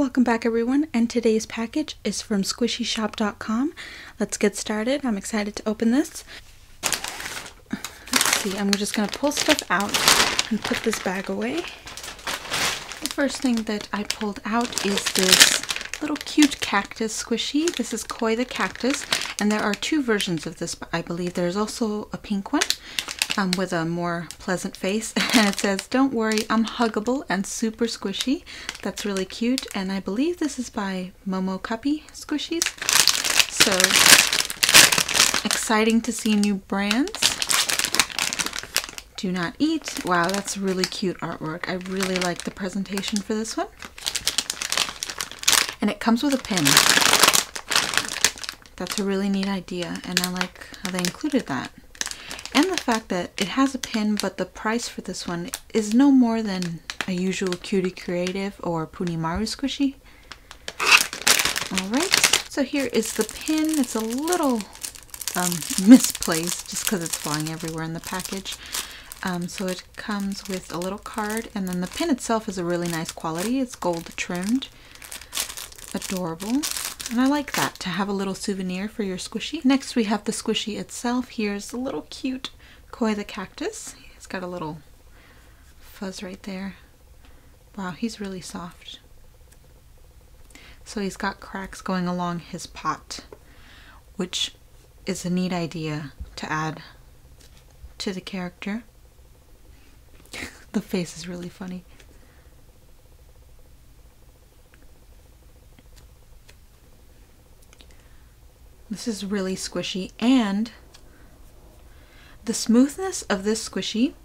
Welcome back everyone, and today's package is from squishyshop.com. Let's get started. I'm excited to open this. Let's see, I'm just going to pull stuff out and put this bag away. The first thing that I pulled out is this little cute cactus squishy. This is Koi the Cactus, and there are two versions of this, I believe. There's also a pink one with a more pleasant face, and it says, "Don't worry, I'm huggable and super squishy." That's really cute, and I believe this is by Momo Cuppy Squishies. So exciting to see new brands. Do not eat. Wow, that's really cute artwork. I really like the presentation for this one. And it comes with a pin. That's a really neat idea, and I like how they included that. And the fact that it has a pin, but the price for this one is no more than a usual Cutie Creative or Punimaru squishy. Alright, so here is the pin. It's a little misplaced just because it's flying everywhere in the package. So it comes with a little card, and then the pin itself is a really nice quality. It's gold trimmed. Adorable. And I like that, to have a little souvenir for your squishy. Next we have the squishy itself. Here's a little cute Koi the Cactus. He's got a little fuzz right there. Wow, he's really soft. So he's got cracks going along his pot, which is a neat idea to add to the character. The face is really funny. This is really squishy, and the smoothness of this squishy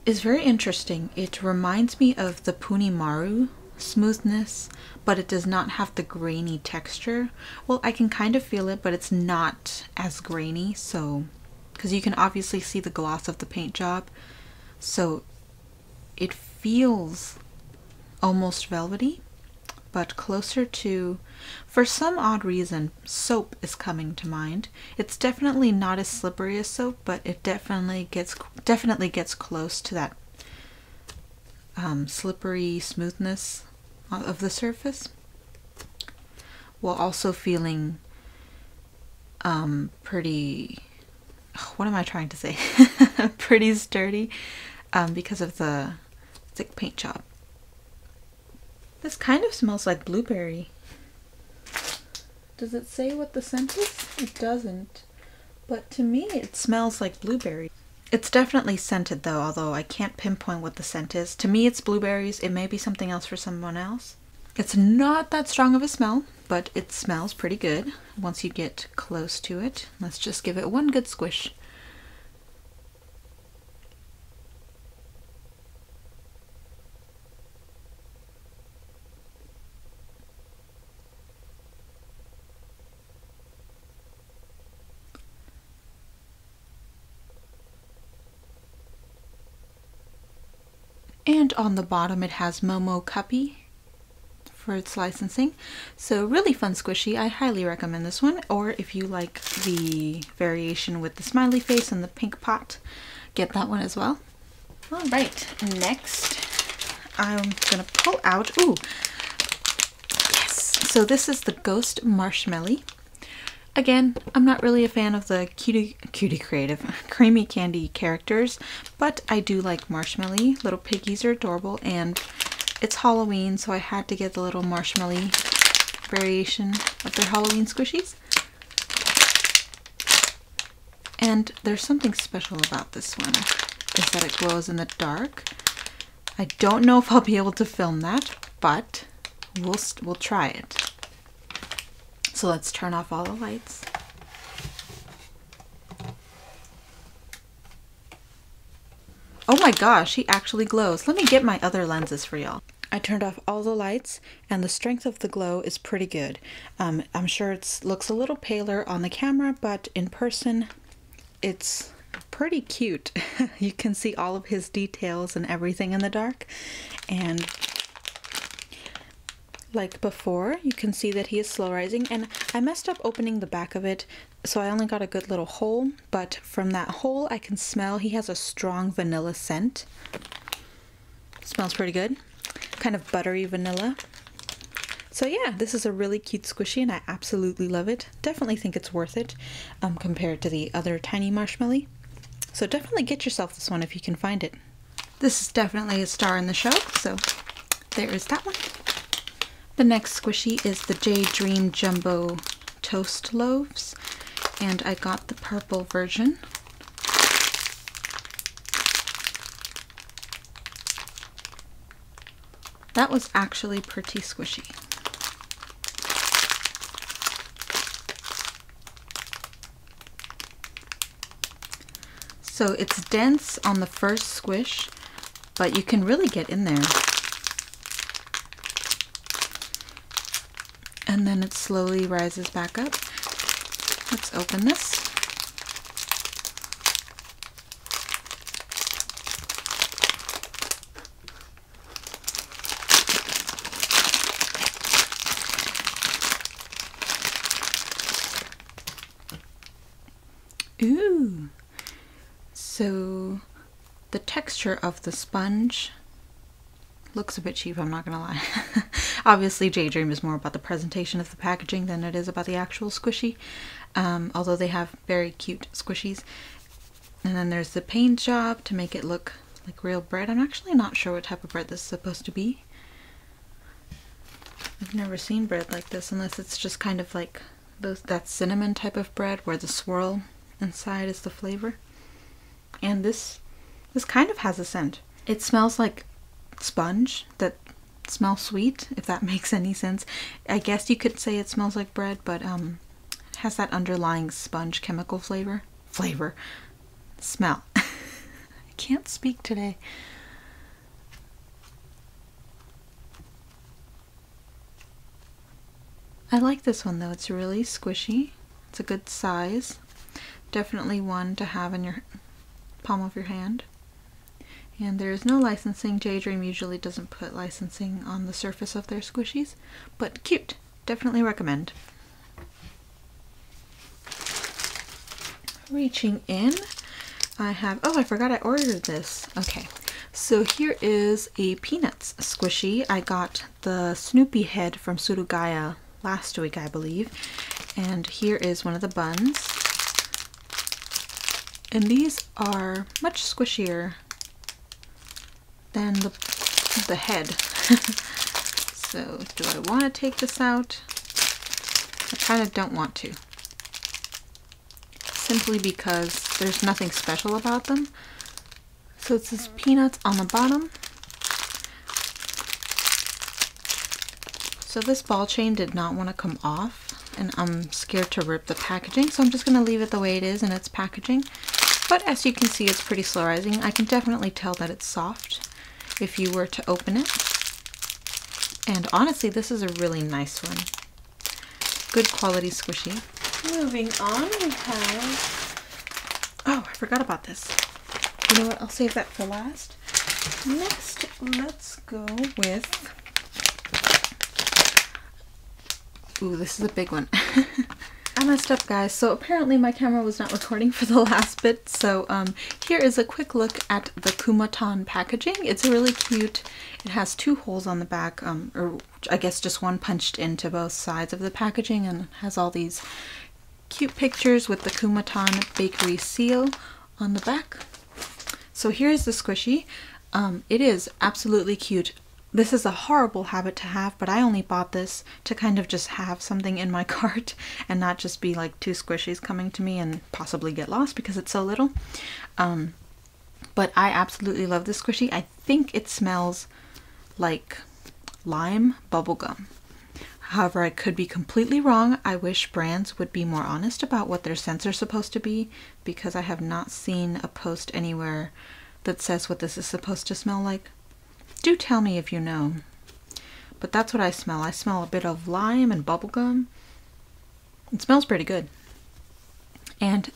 is very interesting. It reminds me of the Punimaru smoothness, but it does not have the grainy texture. Well, I can kind of feel it, but it's not as grainy, so because you can obviously see the gloss of the paint job, so it feels almost velvety, but closer to, for some odd reason, soap is coming to mind. It's definitely not as slippery as soap, but it definitely gets close to that slippery smoothness of the surface, while also feeling pretty, what am I trying to say? Pretty sturdy because of the thick paint job. This kind of smells like blueberry. Does it say what the scent is? It doesn't. But to me, it smells like blueberry. It's definitely scented though, although I can't pinpoint what the scent is. To me, it's blueberries. It may be something else for someone else. It's not that strong of a smell, but it smells pretty good once you get close to it. Let's just give it one good squish. And on the bottom it has Momo Cuppy for its licensing. So really fun squishy. I highly recommend this one. Or if you like the variation with the smiley face and the pink pot, get that one as well. Alright, next I'm gonna pull out, ooh, yes! So this is the Ghost Marshmeilli. Again, I'm not really a fan of the Cutie Creative creamy candy characters, but I do like Marshmeilli. Little piggies are adorable, and it's Halloween, so I had to get the little Marshmeilli variation of their Halloween squishies. And there's something special about this one, is that it glows in the dark. I don't know if I'll be able to film that, but we'll try it. So let's turn off all the lights. Oh my gosh, he actually glows. Let me get my other lenses for y'all. I turned off all the lights, and the strength of the glow is pretty good. I'm sure it looks a little paler on the camera, but in person it's pretty cute. You can see all of his details and everything in the dark, and like before, you can see that he is slow rising, and I messed up opening the back of it, so I only got a good little hole, but from that hole I can smell he has a strong vanilla scent. Smells pretty good. Kind of buttery vanilla. So yeah, this is a really cute squishy and I absolutely love it. Definitely think it's worth it compared to the other tiny Marshmeilli. So definitely get yourself this one if you can find it. This is definitely a star in the show, so there is that one. The next squishy is the J Dream Jumbo Toast Loaves, and I got the purple version. That was actually pretty squishy. So it's dense on the first squish, but you can really get in there. And then it slowly rises back up. Let's open this. Ooh! So the texture of the sponge looks a bit cheap, I'm not gonna lie. Obviously J Dream is more about the presentation of the packaging than it is about the actual squishy, although they have very cute squishies. And then there's the paint job to make it look like real bread. I'm actually not sure what type of bread this is supposed to be. I've never seen bread like this unless it's just kind of like that cinnamon type of bread where the swirl inside is the flavor. And this kind of has a scent. It smells like sponge that smells sweet, if that makes any sense. I guess you could say it smells like bread, but it has that underlying sponge chemical smell. I can't speak today. I like this one though. It's really squishy. It's a good size. Definitely one to have in your palm of your hand. And there is no licensing. J Dream usually doesn't put licensing on the surface of their squishies, but cute. Definitely recommend. Reaching in, I have, oh, I forgot I ordered this. Okay, so here is a Peanuts squishy. I got the Snoopy head from Surugaya last week, I believe. And here is one of the buns. And these are much squishier than the head. So do I want to take this out? I kind of don't want to. Simply because there's nothing special about them. So it says Peanuts on the bottom. So this ball chain did not want to come off, and I'm scared to rip the packaging, so I'm just going to leave it the way it is in its packaging. But as you can see, it's pretty slow rising. I can definitely tell that it's soft if you were to open it. And honestly, this is a really nice one. Good quality squishy. Moving on, we have... Oh, I forgot about this. You know what? I'll save that for last. Next, let's go with... Ooh, this is a big one. I messed up, guys. So apparently my camera was not recording for the last bit. So here is a quick look at the Kumatan packaging. It's really cute. It has 2 holes on the back, or I guess just one punched into both sides of the packaging, and has all these cute pictures with the Kumatan bakery seal on the back. So here's the squishy. It is absolutely cute. This is a horrible habit to have, but I only bought this to kind of just have something in my cart and not just be like 2 squishies coming to me and possibly get lost because it's so little. But I absolutely love this squishy. I think it smells like lime bubblegum. However, I could be completely wrong. I wish brands would be more honest about what their scents are supposed to be, because I have not seen a post anywhere that says what this is supposed to smell like. Do tell me if you know. But that's what I smell. I smell a bit of lime and bubblegum. It smells pretty good. And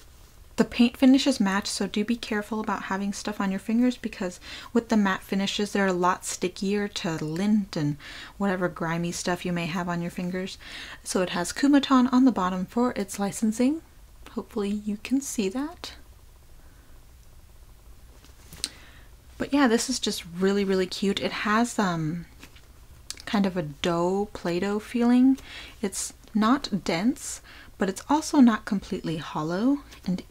the paint finishes match, so do be careful about having stuff on your fingers, because with the matte finishes, they're a lot stickier to lint and whatever grimy stuff you may have on your fingers. So it has Kumatan on the bottom for its licensing. Hopefully you can see that. But yeah, this is just really, really cute. It has kind of a dough, Play-Doh feeling. It's not dense, but it's also not completely hollow and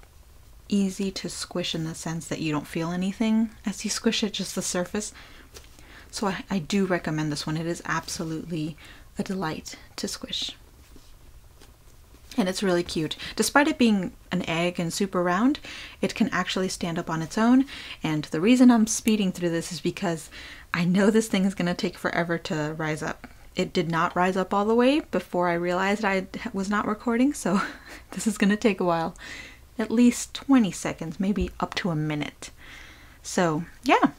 easy to squish in the sense that you don't feel anything as you squish it, just the surface. So I do recommend this one. It is absolutely a delight to squish. And it's really cute. Despite it being an egg and super round, it can actually stand up on its own. And the reason I'm speeding through this is because I know this thing is going to take forever to rise up. It did not rise up all the way before I realized I was not recording, so this is going to take a while. At least 20 seconds, maybe up to a minute. So yeah,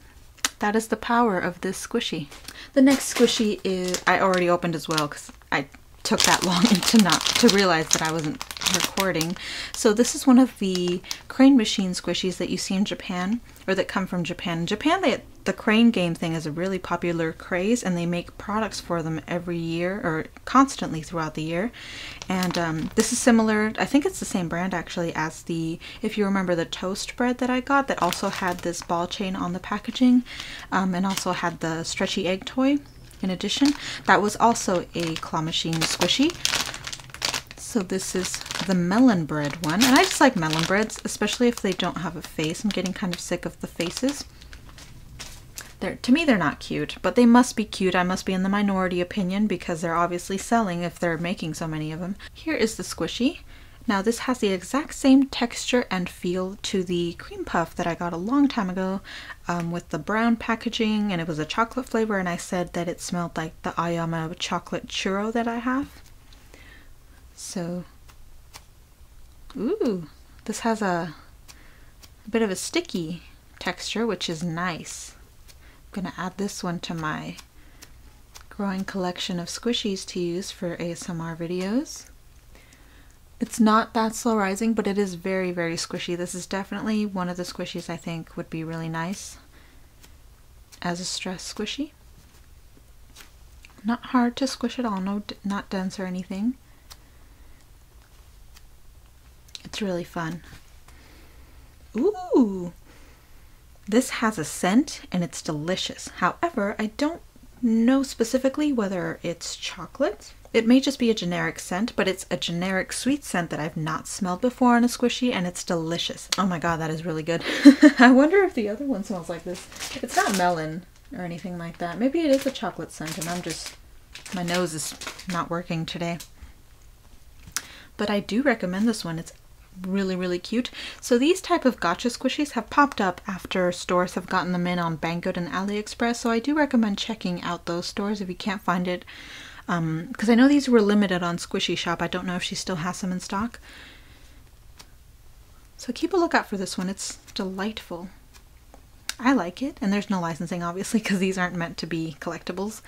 that is the power of this squishy. The next squishy is, I already opened as well because I took that long to realize that I wasn't recording. So this is one of the crane machine squishies that you see in Japan, or that come from Japan. In Japan, the crane game thing is a really popular craze, and they make products for them every year, or constantly throughout the year. And this is similar, I think it's the same brand actually as the, if you remember the toast bread that I got that also had this ball chain on the packaging, and also had the stretchy egg toy. In addition, that was also a claw machine squishy. So this is the melon bread one, and I just like melon breads, especially if they don't have a face. I'm getting kind of sick of the faces. To me, they're not cute, but they must be cute. I must be in the minority opinion because they're obviously selling if they're making so many of them. Here is the squishy. Now this has the exact same texture and feel to the cream puff that I got a long time ago with the brown packaging, and it was a chocolate flavor, and I said that it smelled like the Ayama chocolate churro that I have. So, ooh, this has a bit of a sticky texture, which is nice. I'm gonna add this one to my growing collection of squishies to use for ASMR videos. It's not that slow rising, but it is very, very squishy. This is definitely one of the squishies I think would be really nice as a stress squishy. Not hard to squish at all, not dense or anything. It's really fun. Ooh! This has a scent and it's delicious. However, I don't know specifically whether it's chocolate. It may just be a generic scent, but it's a generic sweet scent that I've not smelled before on a squishy, and it's delicious. Oh my god, that is really good. I wonder if the other one smells like this. It's not melon or anything like that. Maybe it is a chocolate scent and my nose is not working today. But I do recommend this one. It's really, really cute. So these type of gotcha squishies have popped up after stores have gotten them in on Banggood and AliExpress, so I do recommend checking out those stores if you can't find it. Because I know these were limited on Squishy Shop. I don't know if she still has some in stock. So keep a lookout for this one. It's delightful. I like it. And there's no licensing, obviously, because these aren't meant to be collectibles.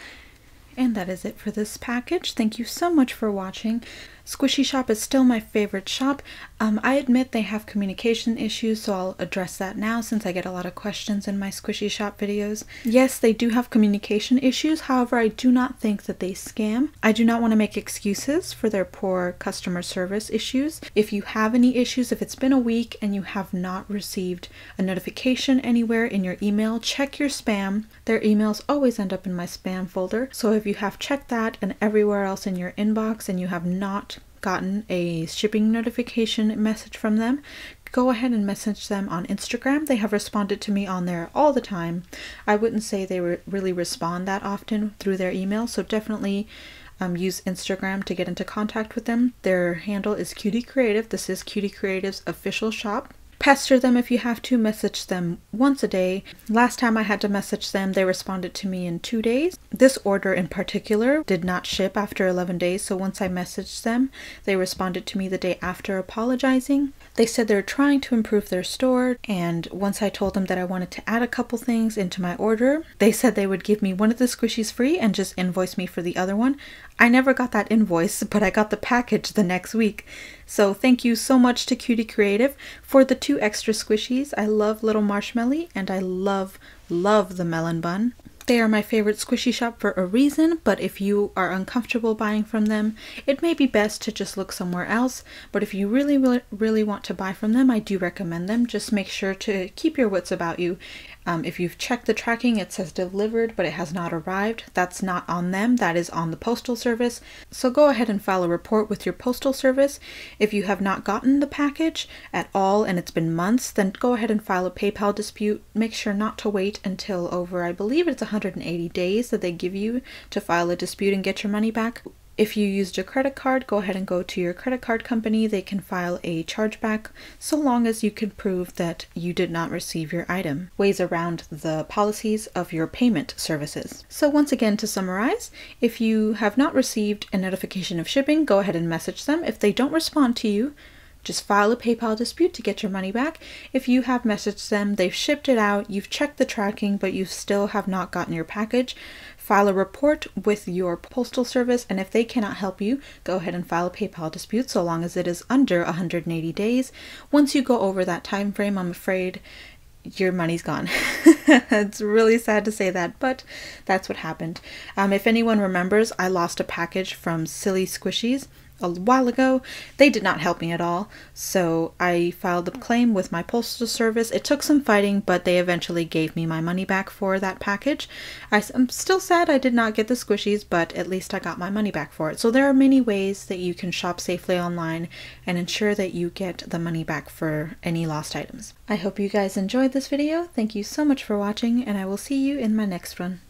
And that is it for this package. Thank you so much for watching. Squishy Shop is still my favorite shop. I admit they have communication issues, so I'll address that now since I get a lot of questions in my Squishy Shop videos. Yes, they do have communication issues, however, I do not think that they scam. I do not want to make excuses for their poor customer service issues. If you have any issues, if it's been a week and you have not received a notification anywhere in your email, check your spam. Their emails always end up in my spam folder, so if you have checked that and everywhere else in your inbox and you have not gotten a shipping notification message from them, go ahead and message them on Instagram. They have responded to me on there all the time. I wouldn't say they really respond that often through their email, so definitely use Instagram to get into contact with them. Their handle is Cutie Creative. This is Cutie Creative's official shop. Pester them if you have to. Message them once a day. Last time I had to message them, they responded to me in 2 days. This order in particular did not ship after 11 days, so once I messaged them, they responded to me the day after apologizing. They said they're trying to improve their store, and once I told them that I wanted to add a couple things into my order, they said they would give me one of the squishies free and just invoice me for the other one. I never got that invoice, but I got the package the next week. So thank you so much to Cutie Creative for the 2 extra squishies. I love Little Marshmeilli and I love the melon bun. They are my favorite Squishy Shop for a reason, but if you are uncomfortable buying from them, it may be best to just look somewhere else. But if you really want to buy from them, I do recommend them. Just make sure to keep your wits about you. If you've checked the tracking, it says delivered, but it has not arrived. That's not on them, that is on the postal service. So go ahead and file a report with your postal service. If you have not gotten the package at all and it's been months, then go ahead and file a PayPal dispute. Make sure not to wait until over, I believe it's 180 days that they give you to file a dispute and get your money back. If you used a credit card, go ahead and go to your credit card company. They can file a chargeback so long as you can prove that you did not receive your item. Ways around the policies of your payment services. So once again, to summarize, if you have not received a notification of shipping, go ahead and message them. If they don't respond to you, just file a PayPal dispute to get your money back. If you have messaged them, they've shipped it out, you've checked the tracking, but you still have not gotten your package, file a report with your postal service, and if they cannot help you, go ahead and file a PayPal dispute so long as it is under 180 days. Once you go over that time frame, I'm afraid your money's gone. It's really sad to say that, but that's what happened. If anyone remembers, I lost a package from Silly Squishies a while ago. They did not help me at all, so I filed a claim with my postal service. It took some fighting, but they eventually gave me my money back for that package. I'm still sad I did not get the squishies, but at least I got my money back for it. So there are many ways that you can shop safely online and ensure that you get the money back for any lost items. I hope you guys enjoyed this video. Thank you so much for watching, and I will see you in my next one.